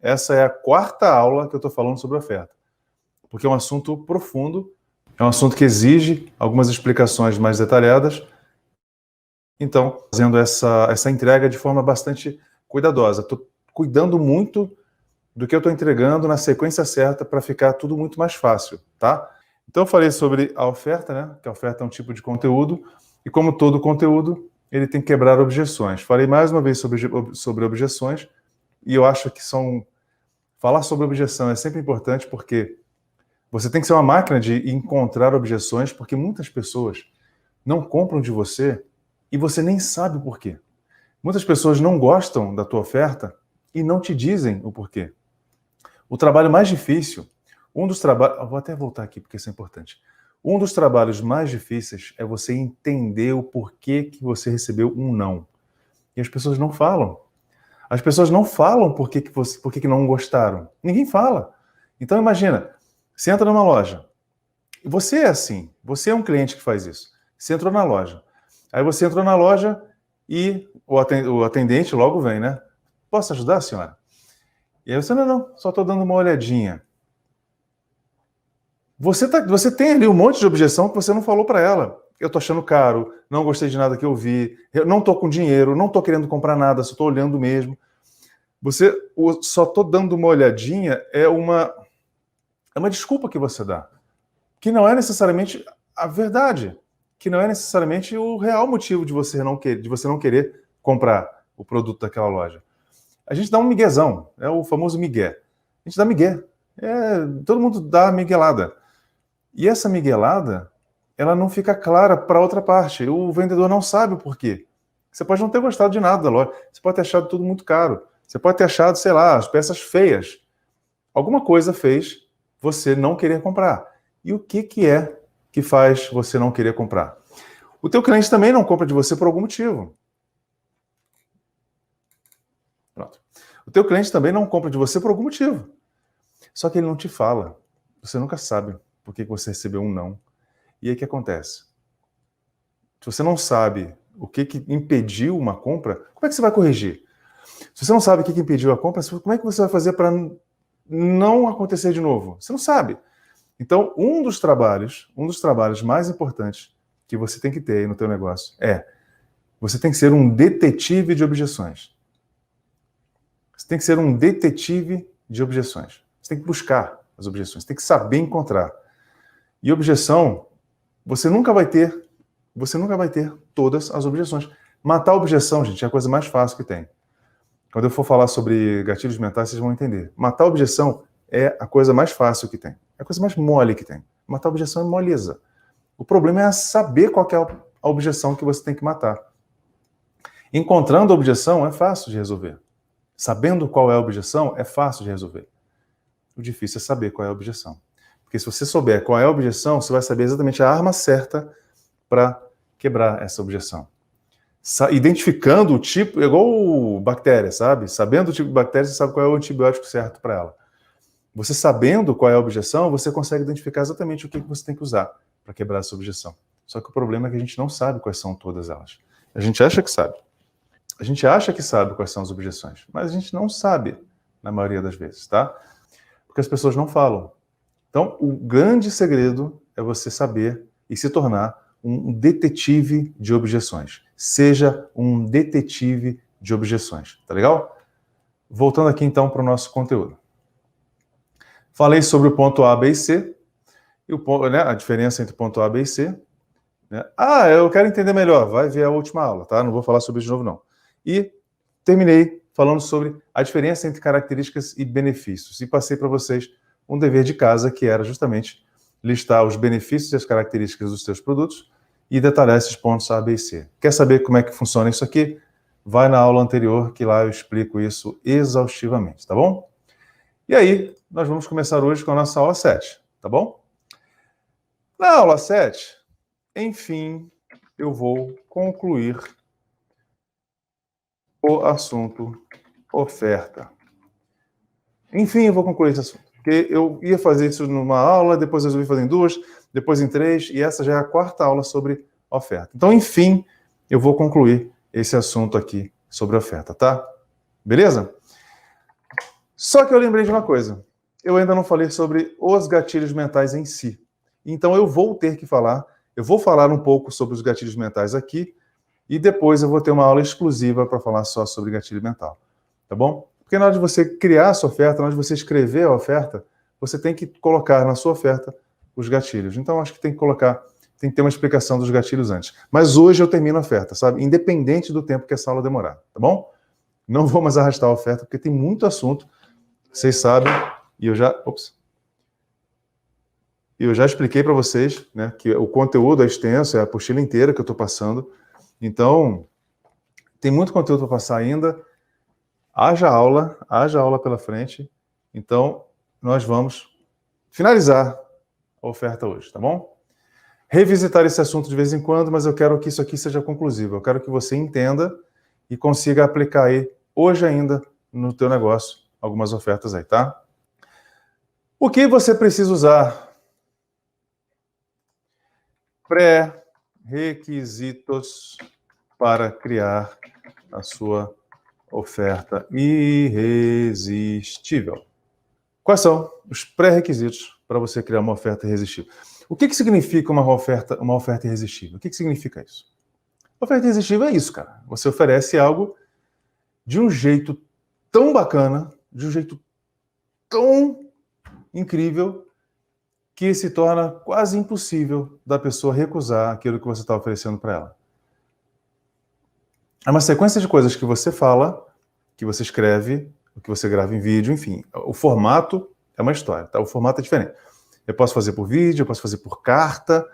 essa é a quarta aula que eu estou falando sobre oferta, porque é um assunto profundo, é um assunto que exige algumas explicações mais detalhadas. Então, fazendo essa entrega de forma bastante cuidadosa. Estou cuidando muito do que eu estou entregando na sequência certa para ficar tudo muito mais fácil, tá? Então, eu falei sobre a oferta, né? Que a oferta é um tipo de conteúdo, e como todo conteúdo, ele tem que quebrar objeções. Falei mais uma vez sobre objeções, e eu acho que falar sobre objeção é sempre importante, porque você tem que ser uma máquina de encontrar objeções, porque muitas pessoas não compram de você e você nem sabe o porquê. Muitas pessoas não gostam da tua oferta e não te dizem o porquê. O trabalho mais difícil, vou até voltar aqui porque isso é importante. Um dos trabalhos mais difíceis é você entender o porquê que você recebeu um não. E as pessoas não falam. As pessoas não falam por que não gostaram. Ninguém fala. Então imagina, você entra numa loja. Você é assim, você é um cliente que faz isso. Você entrou na loja. Aí você entrou na loja e o atendente logo vem, né? Posso ajudar, senhora? E aí você, não, só estou dando uma olhadinha. Você tem ali um monte de objeção que você não falou para ela. Eu estou achando caro, não gostei de nada que eu vi, eu não estou com dinheiro, não estou querendo comprar nada, só estou olhando mesmo. Só estou dando uma olhadinha é uma desculpa que você dá, que não é necessariamente a verdade, que não é necessariamente o real motivo de você não querer comprar o produto daquela loja. A gente dá um miguezão, é o famoso migué. A gente dá migué. Todo mundo dá miguelada. E essa miguelada, ela não fica clara para outra parte. O vendedor não sabe o porquê. Você pode não ter gostado de nada da loja. Você pode ter achado tudo muito caro. Você pode ter achado, sei lá, as peças feias. Alguma coisa fez você não querer comprar. E o que é que faz você não querer comprar? O teu cliente também não compra de você por algum motivo. Pronto. O teu cliente também não compra de você por algum motivo. Só que ele não te fala. Você nunca sabe por que você recebeu um não. E aí o que acontece? Se você não sabe o que impediu uma compra, como é que você vai corrigir? Se você não sabe o que impediu a compra, como é que você vai fazer para não acontecer de novo? Você não sabe. Então, um dos trabalhos mais importantes que você tem que ter aí no teu negócio você tem que ser um detetive de objeções. Você tem que ser um detetive de objeções. Você tem que buscar as objeções, tem que saber encontrar. E objeção, você nunca vai ter todas as objeções. Matar a objeção, gente, é a coisa mais fácil que tem. Quando eu for falar sobre gatilhos mentais, vocês vão entender. Matar a objeção é a coisa mais fácil que tem. É a coisa mais mole que tem. Matar a objeção é moleza. O problema é saber qual que é a objeção que você tem que matar. Encontrando a objeção é fácil de resolver. Sabendo qual é a objeção é fácil de resolver. O difícil é saber qual é a objeção. Porque se você souber qual é a objeção, você vai saber exatamente a arma certa para quebrar essa objeção. Identificando o tipo, igual bactéria, sabe? Sabendo o tipo de bactéria, você sabe qual é o antibiótico certo para ela. Você sabendo qual é a objeção, você consegue identificar exatamente o que você tem que usar para quebrar essa objeção. Só que o problema é que a gente não sabe quais são todas elas. A gente acha que sabe. A gente acha que sabe quais são as objeções, mas a gente não sabe, na maioria das vezes, tá? Porque as pessoas não falam. Então, o grande segredo é você saber e se tornar um detetive de objeções. Seja um detetive de objeções, tá legal? Voltando aqui então para o nosso conteúdo. Falei sobre o ponto A, B e C, e a diferença entre o ponto A, B e C. Né? Eu quero entender melhor, vai ver a última aula, tá? Não vou falar sobre isso de novo, não. E terminei falando sobre a diferença entre características e benefícios. E passei para vocês um dever de casa, que era justamente listar os benefícios e as características dos seus produtos e detalhar esses pontos A, B e C. Quer saber como é que funciona isso aqui? Vai na aula anterior, que lá eu explico isso exaustivamente, tá bom? E aí, nós vamos começar hoje com a nossa aula 7, tá bom? Na aula 7, enfim, eu vou concluir o assunto oferta. Enfim, eu vou concluir esse assunto. Porque eu ia fazer isso numa aula, depois eu resolvi fazer em 2, depois em 3, e essa já é a quarta aula sobre oferta. Então, enfim, eu vou concluir esse assunto aqui sobre oferta, tá? Beleza? Só que eu lembrei de uma coisa. Eu ainda não falei sobre os gatilhos mentais em si. Então eu vou ter que falar, eu vou falar um pouco sobre os gatilhos mentais aqui e depois eu vou ter uma aula exclusiva para falar só sobre gatilho mental. Tá bom? Porque na hora de você criar a sua oferta, na hora de você escrever a oferta, você tem que colocar na sua oferta os gatilhos. Então acho que tem que ter uma explicação dos gatilhos antes. Mas hoje eu termino a oferta, sabe? Independente do tempo que essa aula demorar, tá bom? Não vou mais arrastar a oferta, porque tem muito assunto, vocês sabem, e eu já expliquei para vocês, né, que o conteúdo é extenso, é a apostila inteira que eu estou passando. Então, tem muito conteúdo para passar ainda. Haja aula pela frente. Então, nós vamos finalizar a oferta hoje, tá bom? Revisitar esse assunto de vez em quando, mas eu quero que isso aqui seja conclusivo. Eu quero que você entenda e consiga aplicar aí, hoje ainda, no teu negócio, algumas ofertas aí, tá? O que você precisa usar? Pré-requisitos para criar a sua oferta irresistível. Quais são os pré-requisitos para você criar uma oferta irresistível? O que significa uma oferta irresistível? O que significa isso? Oferta irresistível é isso, cara. Você oferece algo de um jeito tão bacana, de um jeito tão incrível, que se torna quase impossível da pessoa recusar aquilo que você está oferecendo para ela. É uma sequência de coisas que você fala, que você escreve, que você grava em vídeo, enfim. O formato é uma história, tá? O formato é diferente. Eu posso fazer por vídeo, eu posso fazer por carta,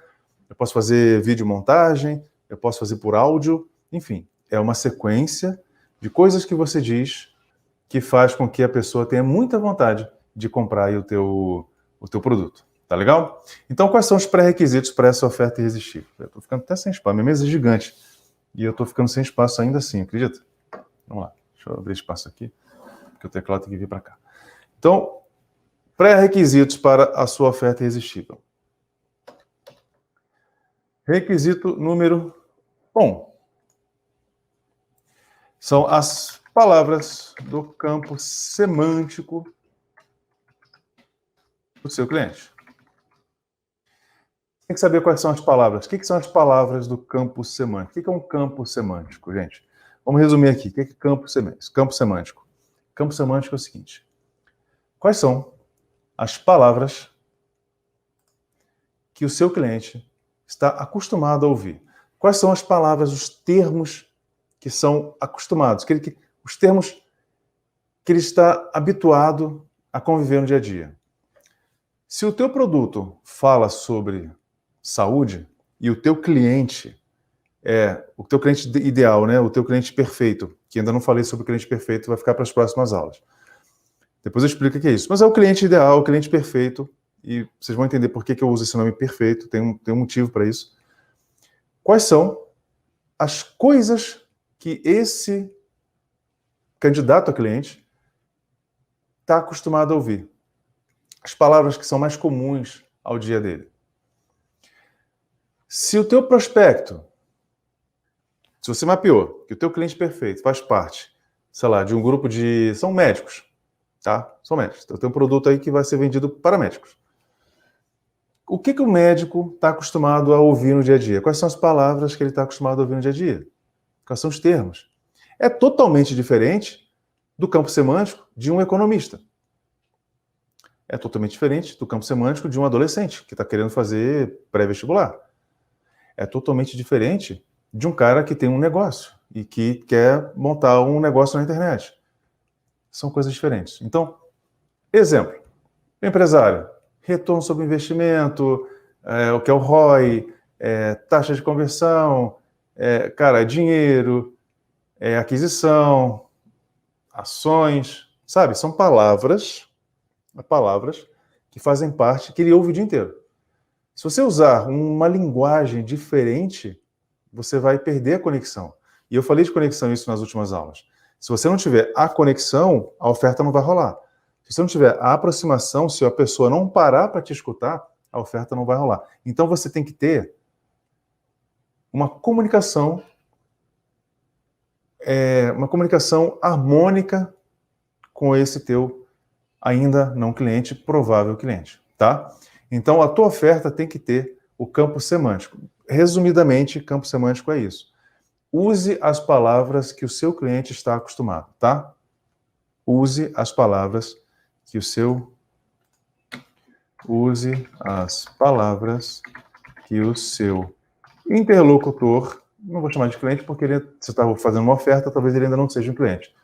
eu posso fazer vídeo montagem, eu posso fazer por áudio, enfim. É uma sequência de coisas que você diz que faz com que a pessoa tenha muita vontade de comprar aí o teu produto. Tá legal? Então, quais são os pré-requisitos para essa oferta irresistível? Eu tô ficando até sem espaço, minha mesa é gigante. E eu tô ficando sem espaço ainda assim, acredita? Vamos lá, deixa eu abrir espaço aqui, porque o teclado tem que vir para cá. Então, pré-requisitos para a sua oferta irresistível. Requisito número 1. São as palavras do campo semântico do seu cliente. Tem que saber quais são as palavras. O que são as palavras do campo semântico? O que é um campo semântico, gente? Vamos resumir aqui. O que é campo semântico? Campo semântico. Campo semântico é o seguinte. Quais são as palavras que o seu cliente está acostumado a ouvir? Quais são as palavras, os termos que são acostumados? Os termos que ele está habituado a conviver no dia a dia. Se o teu produto fala sobre saúde e o teu cliente é o teu cliente ideal, né? O teu cliente perfeito, que ainda não falei sobre o cliente perfeito, vai ficar para as próximas aulas. Depois eu explico o que é isso. Mas é o cliente ideal, o cliente perfeito, e vocês vão entender por que eu uso esse nome perfeito, tem um motivo para isso. Quais são as coisas que esse candidato a cliente está acostumado a ouvir? As palavras que são mais comuns ao dia dele. Se o teu prospecto, se você mapeou que o teu cliente perfeito faz parte, sei lá, de um grupo de... São médicos, tá? São médicos. Então tem um produto aí que vai ser vendido para médicos. O que o médico está acostumado a ouvir no dia a dia? Quais são as palavras que ele está acostumado a ouvir no dia a dia? Quais são os termos? É totalmente diferente do campo semântico de um economista. É totalmente diferente do campo semântico de um adolescente que está querendo fazer pré-vestibular. É totalmente diferente de um cara que tem um negócio e que quer montar um negócio na internet. São coisas diferentes. Então, exemplo, empresário, retorno sobre investimento, o que é o ROI, taxa de conversão, dinheiro, aquisição, ações, sabe? São palavras que fazem parte, que ele ouve o dia inteiro. Se você usar uma linguagem diferente, você vai perder a conexão. E eu falei de conexão isso nas últimas aulas. Se você não tiver a conexão, a oferta não vai rolar. Se você não tiver a aproximação, se a pessoa não parar para te escutar, a oferta não vai rolar. Então você tem que ter uma comunicação harmônica com esse teu ainda não cliente, provável cliente, tá? Então, a tua oferta tem que ter o campo semântico. Resumidamente, campo semântico é isso. Use as palavras que o seu cliente está acostumado, tá? Use as palavras que o seu interlocutor, não vou chamar de cliente porque você está fazendo uma oferta, talvez ele ainda não seja um cliente.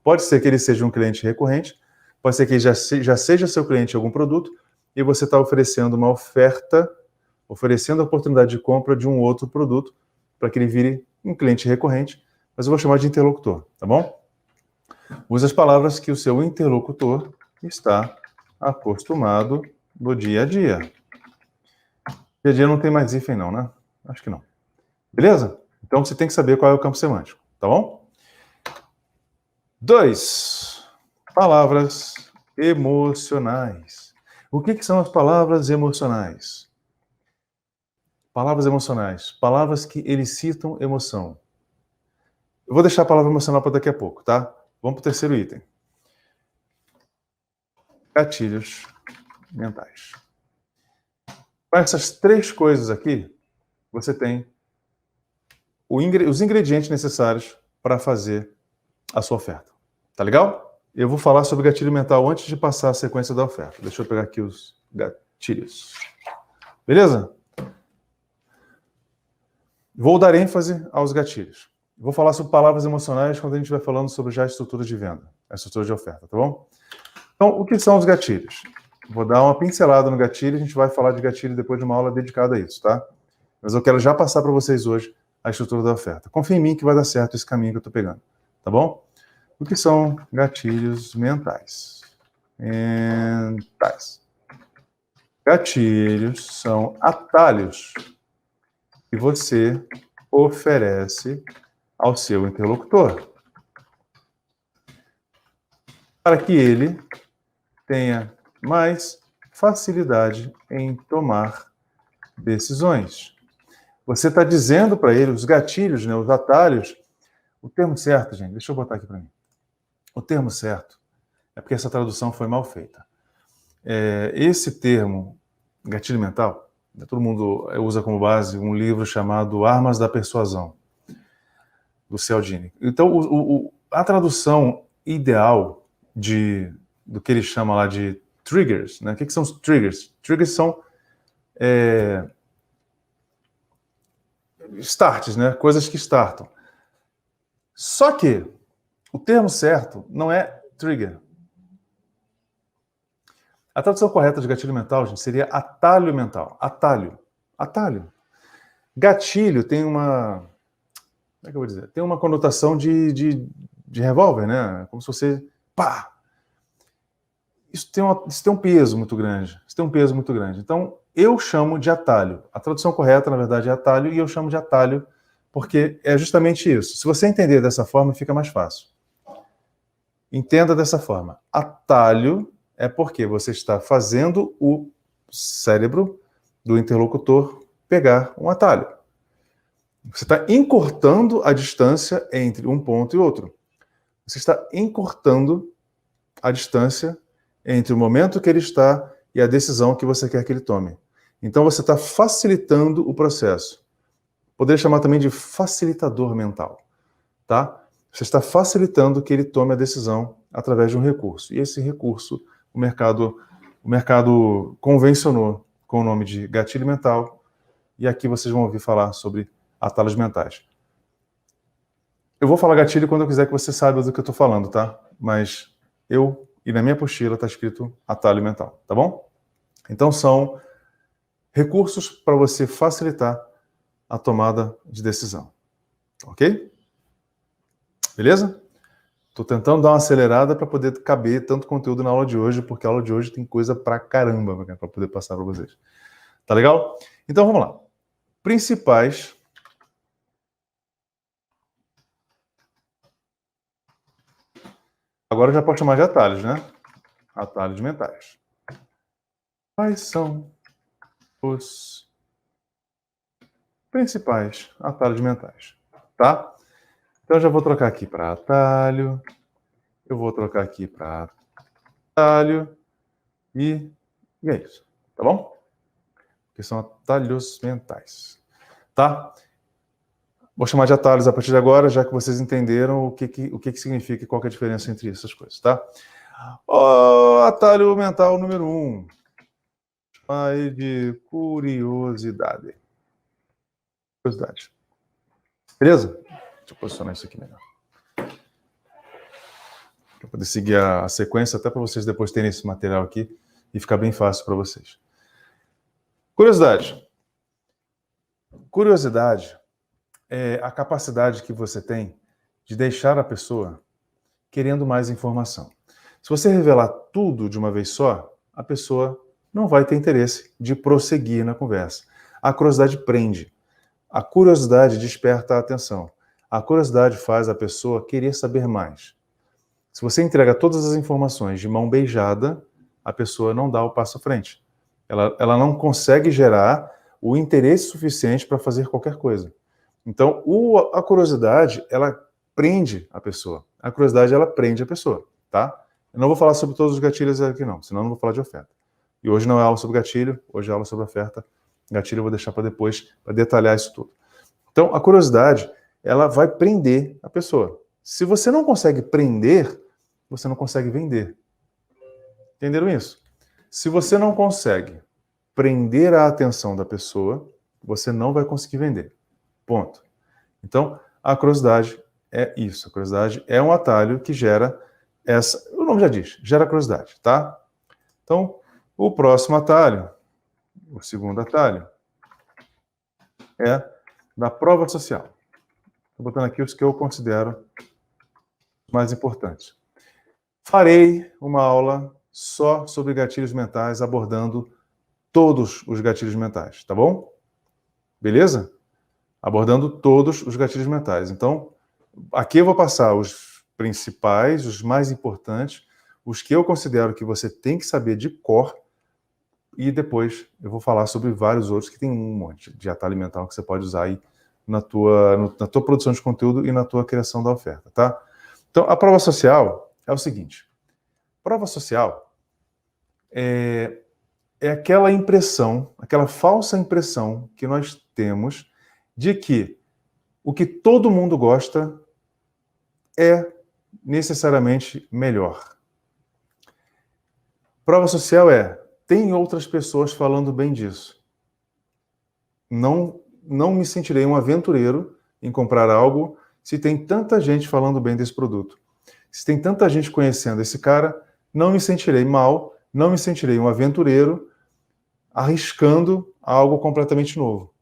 Pode ser que ele seja um cliente recorrente, pode ser que ele já seja seu cliente em algum produto e você está oferecendo uma oferta, oferecendo a oportunidade de compra de um outro produto para que ele vire um cliente recorrente, mas eu vou chamar de interlocutor, tá bom? Use as palavras que o seu interlocutor está acostumado no dia a dia. Dia a dia não tem mais hífen não, né? Acho que não. Beleza? Então você tem que saber qual é o campo semântico, tá bom? 2. Palavras emocionais. O que são as palavras emocionais? Palavras emocionais. Palavras que elicitam emoção. Eu vou deixar a palavra emocional para daqui a pouco, tá? Vamos para o 3º item. Gatilhos mentais. Com essas 3 coisas aqui, você tem os ingredientes necessários para fazer a sua oferta. Tá legal? Eu vou falar sobre gatilho mental antes de passar a sequência da oferta. Deixa eu pegar aqui os gatilhos. Beleza? Vou dar ênfase aos gatilhos. Vou falar sobre palavras emocionais quando a gente estiver falando sobre já a estrutura de venda, a estrutura de oferta, tá bom? Então, o que são os gatilhos? Vou dar uma pincelada no gatilho, a gente vai falar de gatilho depois de uma aula dedicada a isso, tá? Mas eu quero já passar para vocês hoje a estrutura da oferta. Confia em mim que vai dar certo esse caminho que eu estou pegando, tá bom? O que são gatilhos mentais? Gatilhos são atalhos que você oferece ao seu interlocutor para que ele tenha mais facilidade em tomar decisões. Você está dizendo para ele os gatilhos, né, os atalhos, o termo certo, gente, deixa eu botar aqui para mim. O termo certo é porque essa tradução foi mal feita. Esse termo, gatilho mental, todo mundo usa como base um livro chamado Armas da Persuasão, do Cialdini. Então, a tradução ideal do que ele chama lá de triggers, né? O que são os triggers? Triggers são starts, né? Coisas que startam. Só que o termo certo não é trigger. A tradução correta de gatilho mental, gente, seria atalho mental. Atalho. Atalho. Gatilho tem uma... Como é que eu vou dizer? Tem uma conotação de revólver, né? Como se você... Pá! Isso tem um peso muito grande. Isso tem um peso muito grande. Então, eu chamo de atalho. A tradução correta, na verdade, é atalho, e eu chamo de atalho porque é justamente isso. Se você entender dessa forma, fica mais fácil. Entenda dessa forma. Atalho é porque você está fazendo o cérebro do interlocutor pegar um atalho. Você está encurtando a distância entre um ponto e outro. Você está encurtando a distância entre o momento que ele está e a decisão que você quer que ele tome. Então você está facilitando o processo. Poderia chamar também de facilitador mental, tá? Você está facilitando que ele tome a decisão através de um recurso. E esse recurso, o mercado convencionou com o nome de gatilho mental, e aqui vocês vão ouvir falar sobre atalhos mentais. Eu vou falar gatilho quando eu quiser que você saiba do que eu estou falando, tá? Mas e na minha apostila está escrito atalho mental, tá bom? Então são recursos para você facilitar a tomada de decisão, ok? Beleza? Estou tentando dar uma acelerada para poder caber tanto conteúdo na aula de hoje, porque a aula de hoje tem coisa pra caramba para poder passar para vocês. Tá legal? Então vamos lá. Principais agora já pode chamar de atalhos, né? Atalhos mentais. Quais são os principais atalhos mentais? Tá? Então eu já vou trocar aqui para atalho. Eu vou trocar aqui para atalho e é isso, tá bom? Que são atalhos mentais, tá? Vou chamar de atalhos a partir de agora, já que vocês entenderam o que significa e qual que é a diferença entre essas coisas, tá? Atalho mental número 1. Chamar de curiosidade. Curiosidade. Beleza? Deixa eu posicionar isso aqui melhor. Para poder seguir a sequência, até para vocês depois terem esse material aqui e ficar bem fácil para vocês. Curiosidade. Curiosidade é a capacidade que você tem de deixar a pessoa querendo mais informação. Se você revelar tudo de uma vez só, a pessoa não vai ter interesse de prosseguir na conversa. A curiosidade prende. A curiosidade desperta a atenção. A curiosidade faz a pessoa querer saber mais. Se você entrega todas as informações de mão beijada, a pessoa não dá o passo à frente. Ela não consegue gerar o interesse suficiente para fazer qualquer coisa. Então, a curiosidade, ela prende a pessoa. A curiosidade, ela prende a pessoa, tá? Eu não vou falar sobre todos os gatilhos aqui não, senão eu não vou falar de oferta. E hoje não é aula sobre gatilho, hoje é aula sobre oferta. Gatilho eu vou deixar para depois, para detalhar isso tudo. Então, a curiosidade, ela vai prender a pessoa. Se você não consegue prender, você não consegue vender. Entenderam isso? Se você não consegue prender a atenção da pessoa, você não vai conseguir vender. Ponto. Então, a curiosidade é isso. A curiosidade é um atalho que gera essa... O nome já diz, gera curiosidade, tá? Então, o próximo atalho, o segundo atalho, é da prova social. Estou botando aqui os que eu considero mais importantes. Farei uma aula só sobre gatilhos mentais, abordando todos os gatilhos mentais, tá bom? Beleza? Abordando todos os gatilhos mentais. Então, aqui eu vou passar os principais, os mais importantes, os que eu considero que você tem que saber de cor, e depois eu vou falar sobre vários outros que tem um monte de atalho mental que você pode usar aí na tua produção de conteúdo e na tua criação da oferta, tá? Então, a prova social é o seguinte. Prova social é aquela impressão, aquela falsa impressão que nós temos de que o que todo mundo gosta é necessariamente melhor. Prova social tem outras pessoas falando bem disso. Não me sentirei um aventureiro em comprar algo se tem tanta gente falando bem desse produto. Se tem tanta gente conhecendo esse cara, não me sentirei mal, não me sentirei um aventureiro arriscando algo completamente novo.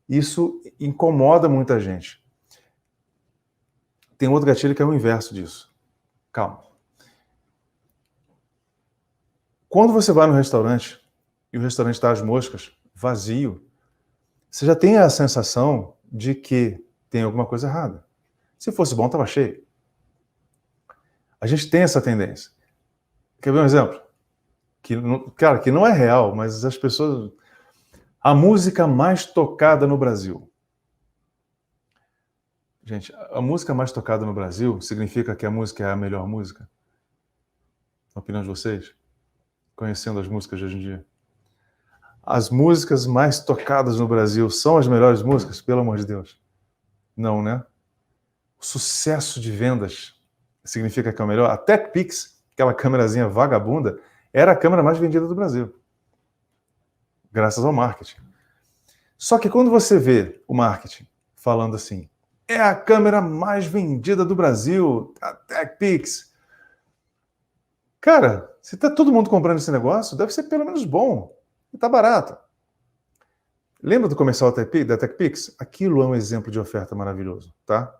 Isso incomoda muita gente. Tem outro gatilho que é o inverso disso. Calma. Quando você vai no restaurante e o restaurante está às moscas, vazio, você já tem a sensação de que tem alguma coisa errada. Se fosse bom, estava cheio. A gente tem essa tendência. Quer ver um exemplo? Que não é real, mas as pessoas... A música mais tocada no Brasil. Gente, a música mais tocada no Brasil significa que a música é a melhor música? Na opinião de vocês? Conhecendo as músicas de hoje em dia. As músicas mais tocadas no Brasil são as melhores músicas? Pelo amor de Deus. Não, né? O sucesso de vendas significa que é o melhor. A TechPix, aquela câmerazinha vagabunda, era a câmera mais vendida do Brasil. Graças ao marketing. Só que quando você vê o marketing falando assim, é a câmera mais vendida do Brasil, a TechPix. Cara, se tá todo mundo comprando esse negócio, deve ser pelo menos bom. E tá barato. Lembra do comercial da TechPix? Aquilo é um exemplo de oferta maravilhoso, tá?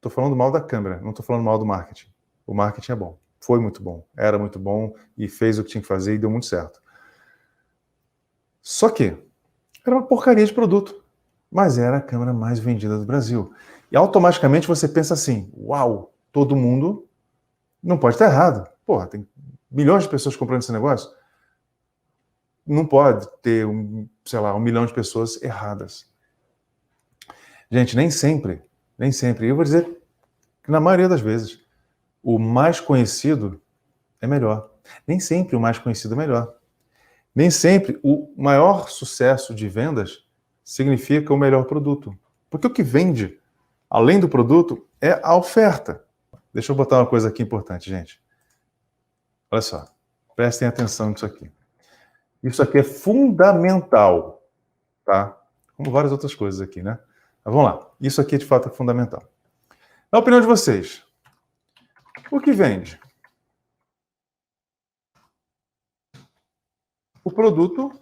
Tô falando mal da câmera, não tô falando mal do marketing. O marketing é bom. Foi muito bom, era muito bom e fez o que tinha que fazer e deu muito certo. Só que era uma porcaria de produto, mas era a câmera mais vendida do Brasil. E automaticamente você pensa assim, uau, todo mundo não pode estar errado. Porra, tem milhões de pessoas comprando esse negócio. Não pode ter, sei lá, 1 milhão de pessoas erradas. Gente, nem sempre. Eu vou dizer que na maioria das vezes, o mais conhecido é melhor. Nem sempre o mais conhecido é melhor. Nem sempre o maior sucesso de vendas significa o melhor produto. Porque o que vende, além do produto, é a oferta. Deixa eu botar uma coisa aqui importante, gente. Olha só, prestem atenção nisso aqui. Isso aqui é fundamental, tá? Como várias outras coisas aqui, né? Mas vamos lá. Isso aqui, de fato, é fundamental. Na opinião de vocês, o que vende? O produto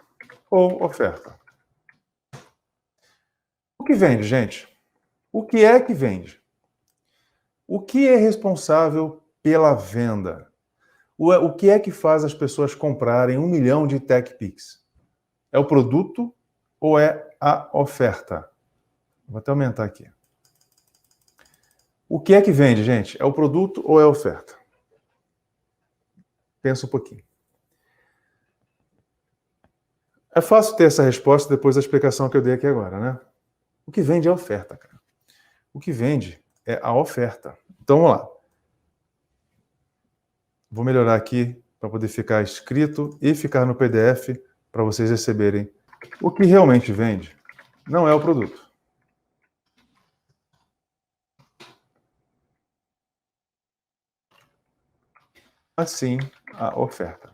ou oferta? O que vende, gente? O que é que vende? O que é responsável pela venda? O que é que faz as pessoas comprarem 1 milhão de TechPix? É o produto ou é a oferta? Vou até aumentar aqui. O que é que vende, gente? É o produto ou é a oferta? Pensa um pouquinho. É fácil ter essa resposta depois da explicação que eu dei aqui agora, né? O que vende é a oferta, cara. O que vende é a oferta. Então, vamos lá. Vou melhorar aqui para poder ficar escrito e ficar no PDF para vocês receberem. O que realmente vende não é o produto. Mas sim a oferta.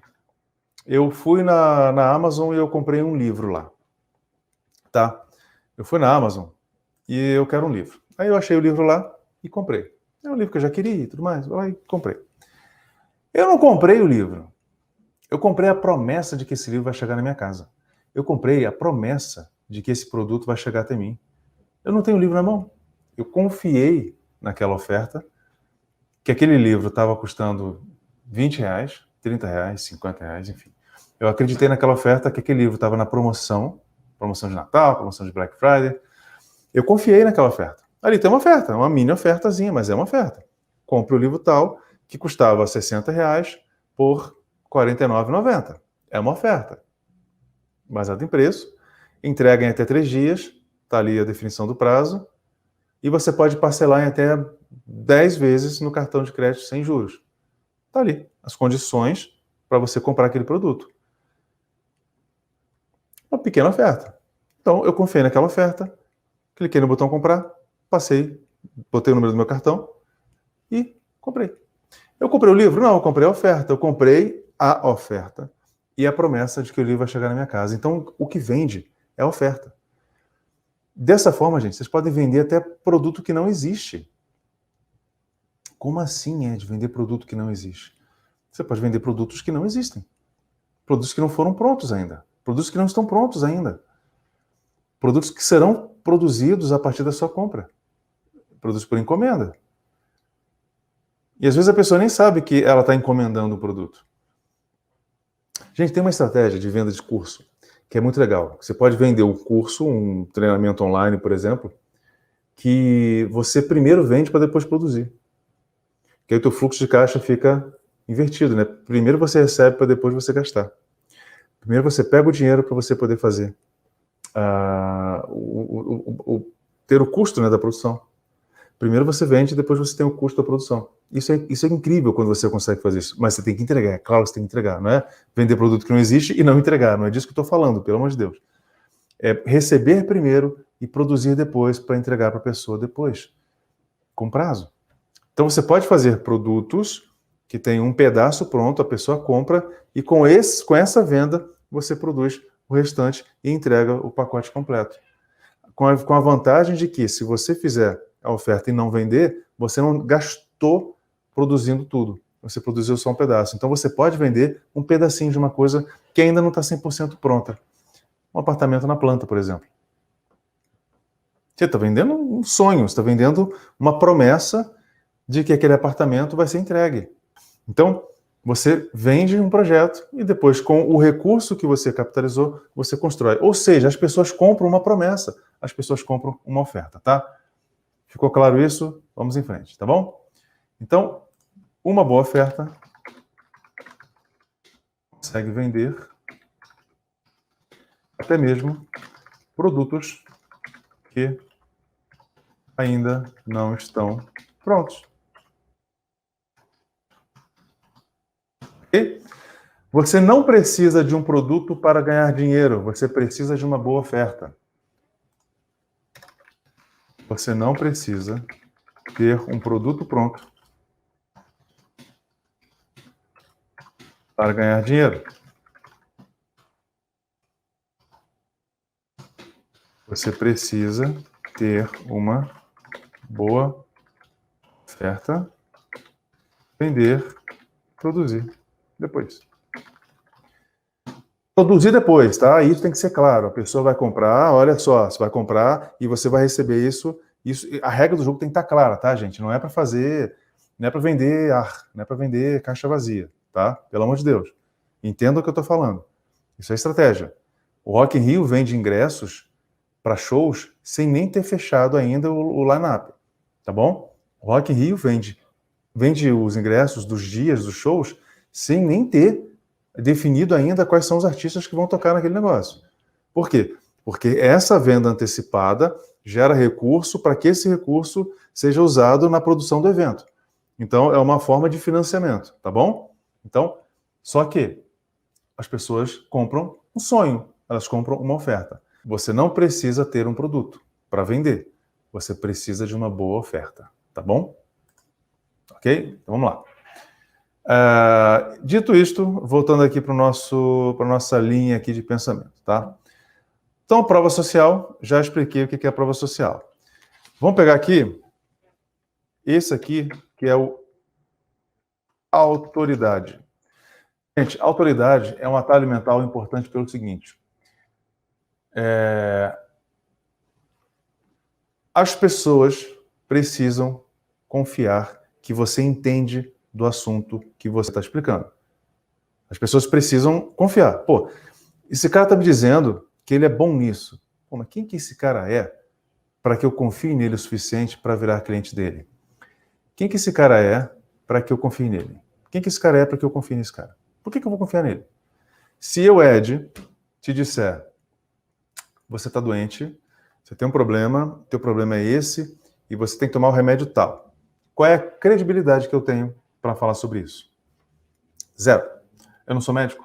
Eu fui na Amazon e eu comprei um livro lá. Tá? Eu fui na Amazon e eu quero um livro. Aí eu achei o livro lá e comprei. É um livro que eu já queria e tudo mais. Aí comprei. Eu não comprei o livro. Eu comprei a promessa de que esse livro vai chegar na minha casa. Eu comprei a promessa de que esse produto vai chegar até mim. Eu não tenho o livro na mão. Eu confiei naquela oferta, que aquele livro estava custando R$20, R$30, R$50, enfim. Eu acreditei naquela oferta que aquele livro estava na promoção de Natal, promoção de Black Friday. Eu confiei naquela oferta. Ali tem uma oferta, uma mini ofertazinha, mas é uma oferta. Compre o livro tal, que custava R$60 por R$49,90. É uma oferta. Baseado em preço, entrega em até 3 dias, está ali a definição do prazo, e você pode parcelar em até 10 vezes no cartão de crédito sem juros. Está ali as condições para você comprar aquele produto. Uma pequena oferta. Então, eu confiei naquela oferta, cliquei no botão comprar, passei, botei o número do meu cartão e comprei. Eu comprei o livro? Não, eu comprei a oferta. Eu comprei a oferta e a promessa de que o livro vai chegar na minha casa. Então, o que vende é a oferta. Dessa forma, gente, vocês podem vender até produto que não existe. Como assim, Ed, vender produto que não existe? Você pode vender produtos que não existem. Produtos que não foram prontos ainda. Produtos que não estão prontos ainda. Produtos que serão produzidos a partir da sua compra. Produtos por encomenda. E às vezes a pessoa nem sabe que ela está encomendando o produto. Gente, tem uma estratégia de venda de curso que é muito legal. Você pode vender um curso, um treinamento online, por exemplo, que você primeiro vende para depois produzir. Que aí o teu fluxo de caixa fica invertido, né? Primeiro você recebe para depois você gastar. Primeiro você pega o dinheiro para você poder fazer ter o custo, né, da produção. Primeiro você vende, depois você tem o custo da produção. Isso é incrível quando você consegue fazer isso. Mas você tem que entregar, é claro que você tem que entregar. Não é vender produto que não existe e não entregar. Não é disso que eu estou falando, pelo amor de Deus. É receber primeiro e produzir depois para entregar para a pessoa depois, com prazo. Então você pode fazer produtos que tem um pedaço pronto, a pessoa compra e com essa venda você produz o restante e entrega o pacote completo. Com a vantagem de que se você fizer a oferta e não vender, você não gastou produzindo tudo. Você produziu só um pedaço. Então você pode vender um pedacinho de uma coisa que ainda não está 100% pronta. Um apartamento na planta, por exemplo. Você está vendendo um sonho, você está vendendo uma promessa de que aquele apartamento vai ser entregue. Então, você vende um projeto e depois, com o recurso que você capitalizou, você constrói. Ou seja, as pessoas compram uma promessa, as pessoas compram uma oferta, tá? Ficou claro isso? Vamos em frente, tá bom? Então, uma boa oferta consegue vender até mesmo produtos que ainda não estão prontos. Você não precisa de um produto para ganhar dinheiro, você precisa de uma boa oferta. Você não precisa ter um produto pronto para ganhar dinheiro. Você precisa ter uma boa oferta, vender, produzir depois. Produzir depois, tá? Isso tem que ser claro. A pessoa vai comprar, olha só, você vai comprar e você vai receber isso. A regra do jogo tem que estar clara, tá, gente? Não é para fazer, não é para vender ar, não é para vender caixa vazia, tá? Pelo amor de Deus. Entenda o que eu tô falando. Isso é estratégia. O Rock in Rio vende ingressos para shows sem nem ter fechado ainda o line-up, tá bom? O Rock in Rio vende os ingressos dos dias dos shows sem nem ter definido ainda quais são os artistas que vão tocar naquele negócio. Por quê? Porque essa venda antecipada gera recurso para que esse recurso seja usado na produção do evento. Então, é uma forma de financiamento, tá bom? Então, só que as pessoas compram um sonho, elas compram uma oferta. Você não precisa ter um produto para vender. Você precisa de uma boa oferta, tá bom? Ok? Então, vamos lá. Dito isto, voltando aqui para a nossa linha aqui de pensamento, tá? Então, prova social, já expliquei o que é a prova social. Vamos pegar aqui, esse aqui, que é o autoridade. Gente, autoridade é um atalho mental importante pelo seguinte. As pessoas precisam confiar que você entende do assunto que você está explicando. As pessoas precisam confiar. Pô, esse cara está me dizendo que ele é bom nisso. Pô, mas quem que esse cara é para que eu confie nele o suficiente para virar cliente dele? Quem que esse cara é para que eu confie nele? Quem que esse cara é para que eu confie nesse cara? Por que eu vou confiar nele? Se eu, Ed, te disser, você está doente, você tem um problema, teu problema é esse, e você tem que tomar o remédio tal. Qual é a credibilidade que eu tenho para falar sobre isso? Zero. Eu não sou médico.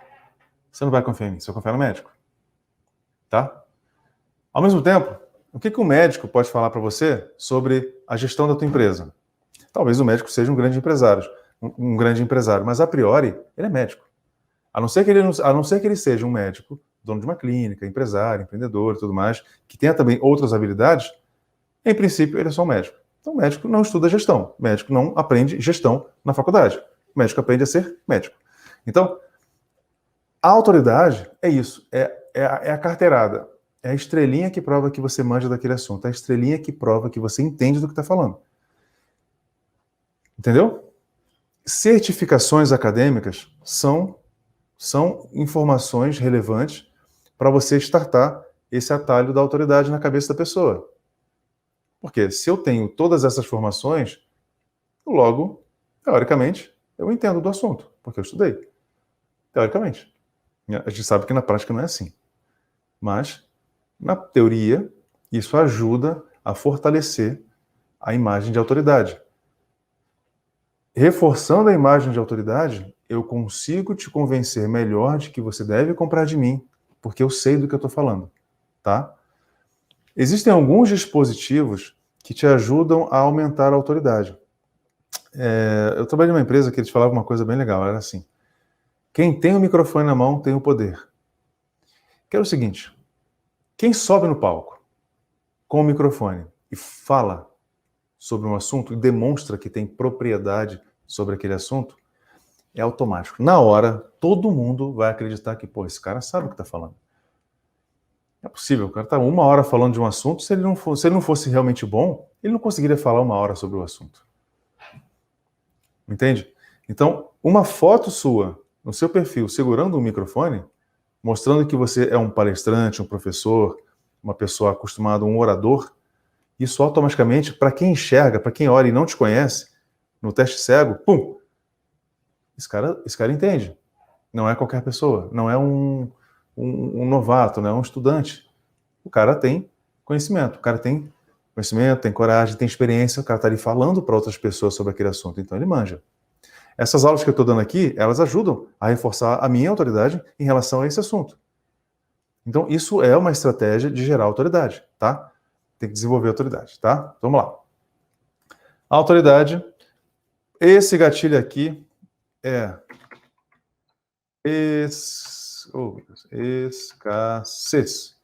Você não vai confiar em mim, você vai confiar no médico. Tá? Ao mesmo tempo, o que um médico pode falar para você sobre a gestão da tua empresa? Talvez o médico seja um grande empresário, mas a priori ele é médico. A não ser que ele seja um médico, dono de uma clínica, empresário, empreendedor e tudo mais, que tenha também outras habilidades, em princípio ele é só um médico. Então o médico não estuda gestão, o médico não aprende gestão na faculdade, o médico aprende a ser médico. Então, a autoridade é isso, é a carteirada, é a estrelinha que prova que você manja daquele assunto, é a estrelinha que prova que você entende do que está falando. Entendeu? Certificações acadêmicas são informações relevantes para você startar esse atalho da autoridade na cabeça da pessoa. Porque se eu tenho todas essas formações, logo, teoricamente, eu entendo do assunto, porque eu estudei. Teoricamente. A gente sabe que na prática não é assim. Mas, na teoria, isso ajuda a fortalecer a imagem de autoridade. Reforçando a imagem de autoridade, eu consigo te convencer melhor de que você deve comprar de mim, porque eu sei do que eu estou falando, tá? Existem alguns dispositivos que te ajudam a aumentar a autoridade. Eu trabalhei numa empresa que eles falavam uma coisa bem legal, era assim, quem tem o microfone na mão tem o poder. Que era o seguinte, quem sobe no palco com o microfone e fala sobre um assunto e demonstra que tem propriedade sobre aquele assunto, é automático. Na hora, todo mundo vai acreditar que, pô, esse cara sabe o que está falando. É possível, o cara está 1 hora falando de um assunto, se ele não fosse realmente bom, ele não conseguiria falar 1 hora sobre o assunto. Entende? Então, uma foto sua no seu perfil segurando um microfone, mostrando que você é um palestrante, um professor, uma pessoa acostumada, um orador, isso automaticamente, para quem enxerga, para quem olha e não te conhece, no teste cego, pum, esse cara entende. Não é qualquer pessoa, não é um novato, não é um estudante. O cara tem conhecimento, tem coragem, tem experiência, o cara está ali falando para outras pessoas sobre aquele assunto, então ele manja. Essas aulas que eu estou dando aqui, elas ajudam a reforçar a minha autoridade em relação a esse assunto. Então, isso é uma estratégia de gerar autoridade, tá? Tem que desenvolver autoridade, tá? Vamos lá. A autoridade, esse gatilho aqui é escassez.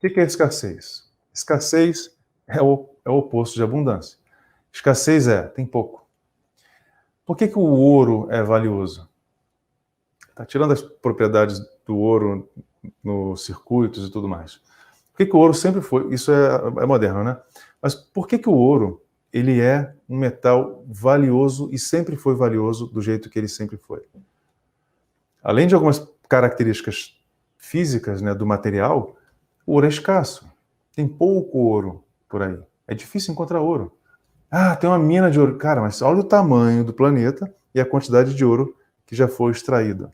O que é escassez? Escassez é o oposto de abundância. Escassez tem pouco. Por que o ouro é valioso? Tá tirando as propriedades do ouro nos circuitos e tudo mais. Por que o ouro sempre foi? Isso é moderno, né? Mas por que o ouro ele é um metal valioso e sempre foi valioso do jeito que ele sempre foi? Além de algumas características físicas, né, do material, o ouro é escasso. Tem pouco ouro por aí. É difícil encontrar ouro. Ah, tem uma mina de ouro. Cara, mas olha o tamanho do planeta e a quantidade de ouro que já foi extraída.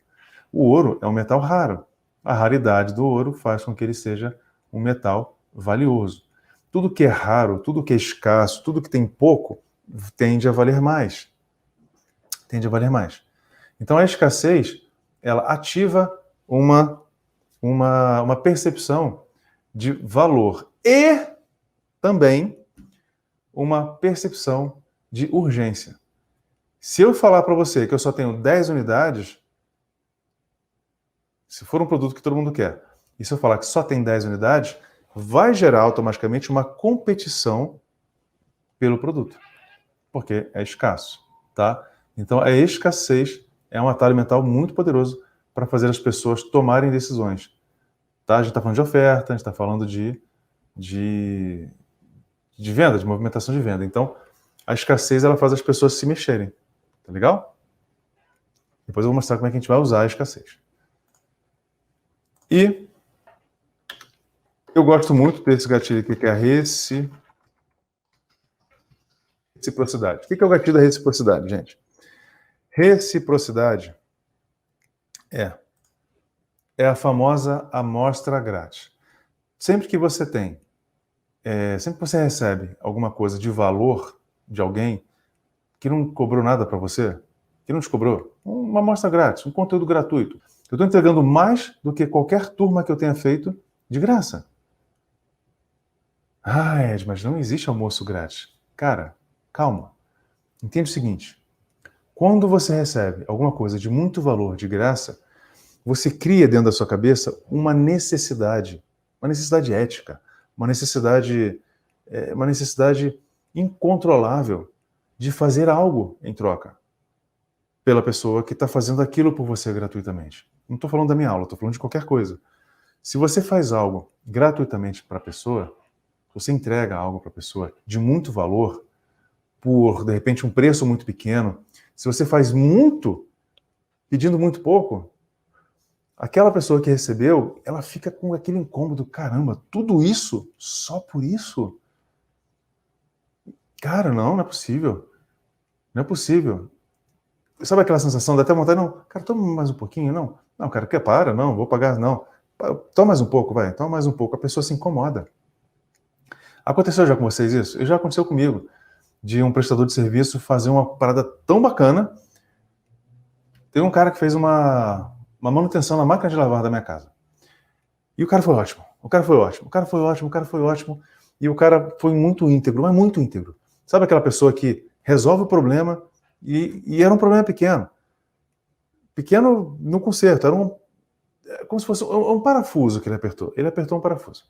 O ouro é um metal raro. A raridade do ouro faz com que ele seja um metal valioso. Tudo que é raro, tudo que é escasso, tudo que tem pouco, tende a valer mais. Tende a valer mais. Então a escassez, ela ativa uma percepção de valor e também uma percepção de urgência. Se eu falar para você que eu só tenho 10 unidades, se for um produto que todo mundo quer, e se eu falar que só tem 10 unidades, vai gerar automaticamente uma competição pelo produto, porque é escasso, tá? Então a escassez é um atalho mental muito poderoso para fazer as pessoas tomarem decisões, tá? A gente está falando de oferta, a gente está falando de venda, de movimentação de venda. Então, a escassez ela faz as pessoas se mexerem. Tá legal? Depois eu vou mostrar como é que a gente vai usar a escassez. E eu gosto muito desse gatilho aqui, que é a reciprocidade. O que é o gatilho da reciprocidade, gente? Reciprocidade é a famosa amostra grátis. Sempre que você sempre que você recebe alguma coisa de valor de alguém que não cobrou nada para você, que não te cobrou, uma amostra grátis, um conteúdo gratuito. Eu estou entregando mais do que qualquer turma que eu tenha feito de graça. Ah, Ed, mas não existe almoço grátis. Cara, calma. Entende o seguinte. Quando você recebe alguma coisa de muito valor de graça, você cria dentro da sua cabeça uma necessidade ética, uma necessidade incontrolável de fazer algo em troca pela pessoa que está fazendo aquilo por você gratuitamente. Não estou falando da minha aula, estou falando de qualquer coisa. Se você faz algo gratuitamente para a pessoa, você entrega algo para a pessoa de muito valor, por, de repente, um preço muito pequeno, se você faz muito, pedindo muito pouco, aquela pessoa que recebeu, ela fica com aquele incômodo, caramba, tudo isso só por isso? Cara, não é possível. Não é possível. Sabe aquela sensação, dá até vontade, não, cara, toma mais um pouquinho, não. Não, cara, quer para, não, vou pagar, não. Toma mais um pouco, vai, toma mais um pouco. A pessoa se incomoda. Aconteceu já com vocês isso? Já aconteceu comigo, de um prestador de serviço fazer uma parada tão bacana. Teve um cara que fez uma manutenção na máquina de lavar da minha casa. E o cara foi ótimo, e o cara foi muito íntegro, mas muito íntegro. Sabe aquela pessoa que resolve o problema e era um problema pequeno. Pequeno no conserto, era como se fosse um parafuso que ele apertou. Ele apertou um parafuso.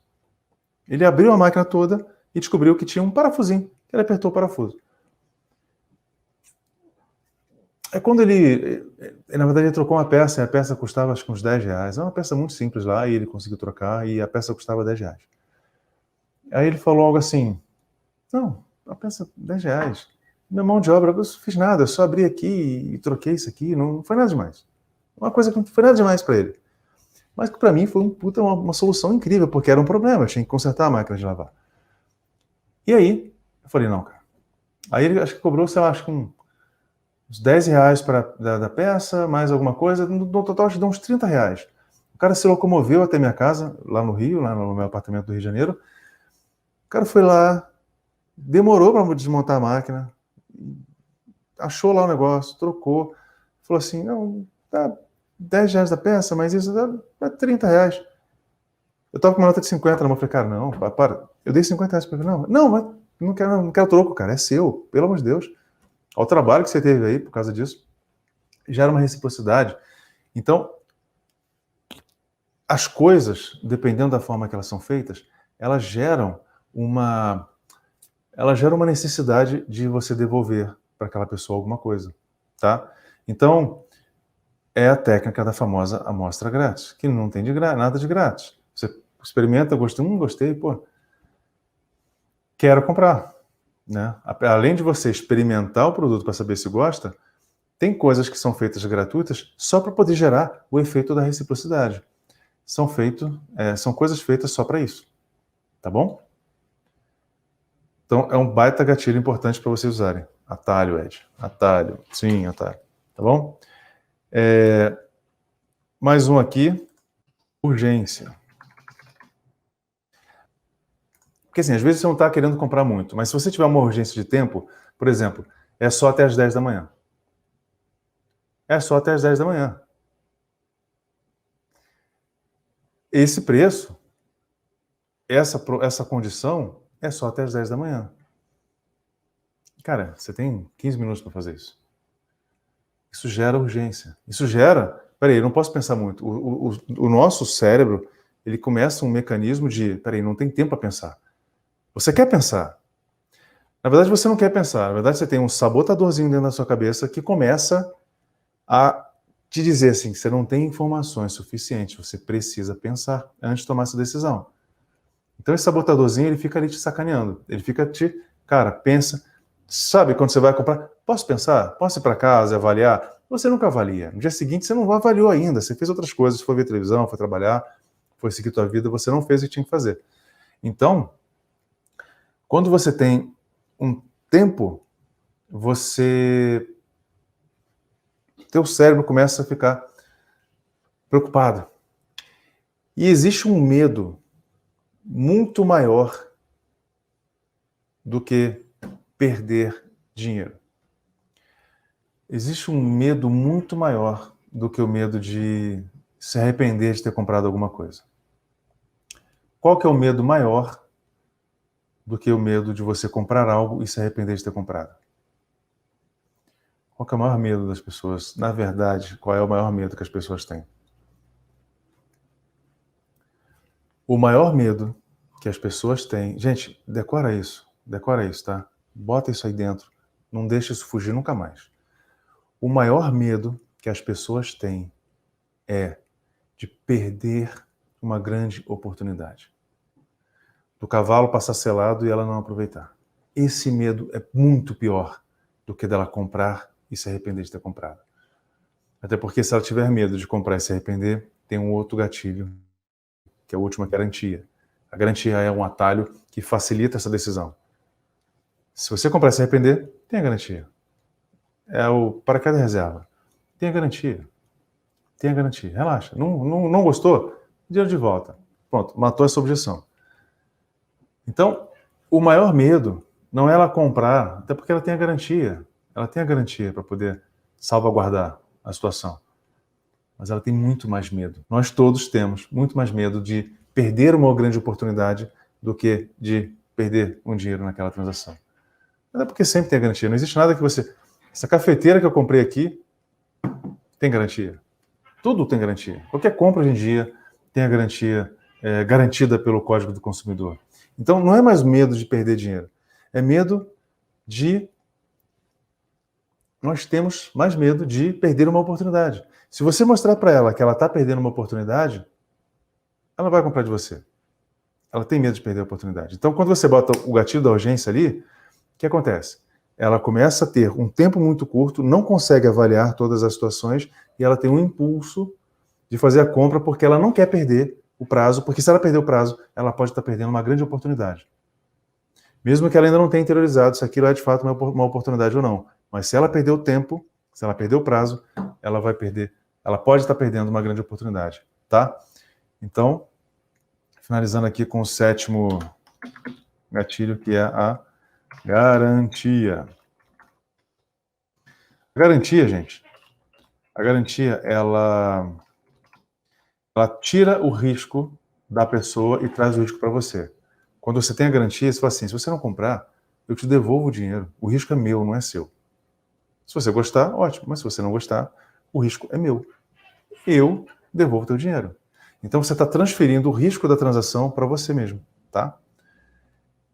Ele abriu a máquina toda e descobriu que tinha um parafusinho. Ele apertou o parafuso. É quando na verdade, ele trocou uma peça, e a peça custava acho que uns 10 reais. É uma peça muito simples lá, e ele conseguiu trocar, e a peça custava 10 reais. Aí ele falou algo assim, não, a peça 10 reais. Minha mão de obra, eu não fiz nada, eu só abri aqui e troquei isso aqui, não foi nada demais. Uma coisa que não foi nada demais para ele. Mas que para mim foi uma solução incrível, porque era um problema, eu tinha que consertar a máquina de lavar. E aí, eu falei, não, cara. Aí ele acho que cobrou, sei lá, acho que uns 10 reais da peça, mais alguma coisa, no total acho que deu uns 30 reais. O cara se locomoveu até minha casa, lá no Rio, lá no meu apartamento do Rio de Janeiro. O cara foi lá, demorou para desmontar a máquina, achou lá o negócio, trocou. falou assim, não, dá R$10 da peça, mas isso dá R$30. Eu tava com uma nota de 50 na mão, eu falei, cara, não, para. Eu dei R$50 pra ele, não, mas não quero troco, cara, é seu, pelo amor de Deus. Olha o trabalho que você teve aí por causa disso. Gera uma reciprocidade. Então, as coisas, dependendo da forma que elas são feitas, elas geram uma necessidade de você devolver para aquela pessoa alguma coisa, tá? Então, é a técnica da famosa amostra grátis, que não tem nada de grátis. Você experimenta, gostei, pô, quero comprar, né? Além de você experimentar o produto para saber se gosta, tem coisas que são feitas gratuitas só para poder gerar o efeito da reciprocidade. São coisas feitas só para isso, tá bom? Então, é um baita gatilho importante para vocês usarem. Atalho, Ed. Atalho. Sim, atalho. Tá bom? Mais um aqui. Urgência. Porque assim, às vezes você não está querendo comprar muito, mas se você tiver uma urgência de tempo, por exemplo, é só até as 10 da manhã. É só até as 10 da manhã. Esse preço, essa condição, é só até as 10 da manhã. Cara, você tem 15 minutos para fazer isso. Isso gera urgência. Isso gera... Peraí, eu não posso pensar muito. O nosso cérebro, ele começa um mecanismo de... Peraí, não tem tempo para pensar. Você quer pensar. Na verdade, você não quer pensar. Na verdade, você tem um sabotadorzinho dentro da sua cabeça que começa a te dizer assim, que você não tem informações suficientes, você precisa pensar antes de tomar essa decisão. Então, esse sabotadorzinho, ele fica ali te sacaneando. Ele fica cara, pensa... Sabe quando você vai comprar? Posso pensar? Posso ir para casa e avaliar? Você nunca avalia. No dia seguinte, você não avaliou ainda. Você fez outras coisas, foi ver televisão, foi trabalhar, foi seguir tua vida, você não fez o que tinha que fazer. Então, quando você tem um tempo, teu cérebro começa a ficar preocupado. E existe um medo muito maior do que perder dinheiro. Existe um medo muito maior do que o medo de se arrepender de ter comprado alguma coisa. Qual que é o medo maior do que o medo de você comprar algo e se arrepender de ter comprado? Qual que é o maior medo das pessoas? Na verdade, qual é o maior medo que as pessoas têm? O maior medo que as pessoas têm... Gente, decora isso, tá? Bota isso aí dentro, não deixa isso fugir nunca mais. O maior medo que as pessoas têm é de perder uma grande oportunidade. Do cavalo passar selado e ela não aproveitar. Esse medo é muito pior do que dela comprar e se arrepender de ter comprado. Até porque se ela tiver medo de comprar e se arrepender, tem um outro gatilho, que é a última garantia. A garantia é um atalho que facilita essa decisão. Se você comprar e se arrepender, tem a garantia. É o paraquedas reserva. Tem a garantia. Tem a garantia. Relaxa. Não gostou? Dinheiro de volta. Pronto, matou essa objeção. Então, o maior medo não é ela comprar, até porque ela tem a garantia. Ela tem a garantia para poder salvaguardar a situação. Mas ela tem muito mais medo. Nós todos temos muito mais medo de perder uma grande oportunidade do que de perder um dinheiro naquela transação. Mas é porque sempre tem a garantia. Não existe nada que você... Essa cafeteira que eu comprei aqui tem garantia. Tudo tem garantia. Qualquer compra hoje em dia tem a garantia garantida pelo Código do Consumidor. Então, não é mais medo de perder dinheiro. É medo de... Nós temos mais medo de perder uma oportunidade. Se você mostrar para ela que ela está perdendo uma oportunidade, ela vai comprar de você. Ela tem medo de perder a oportunidade. Então, quando você bota o gatilho da urgência ali, o que acontece? Ela começa a ter um tempo muito curto, não consegue avaliar todas as situações e ela tem um impulso de fazer a compra porque ela não quer perder o prazo, porque se ela perder o prazo, ela pode estar perdendo uma grande oportunidade. Mesmo que ela ainda não tenha interiorizado se aquilo é de fato uma oportunidade ou não. Mas se ela perder o tempo, se ela perder o prazo, ela pode estar perdendo uma grande oportunidade, tá? Então, finalizando aqui com o 7º gatilho, que é a garantia. A garantia, gente, A garantia, ela tira o risco da pessoa e traz o risco para você. Quando você tem a garantia, você fala assim, se você não comprar, eu te devolvo o dinheiro. O risco é meu, não é seu. Se você gostar, ótimo. Mas se você não gostar, o risco é meu. Eu devolvo o teu dinheiro. Então você está transferindo o risco da transação para você mesmo, tá?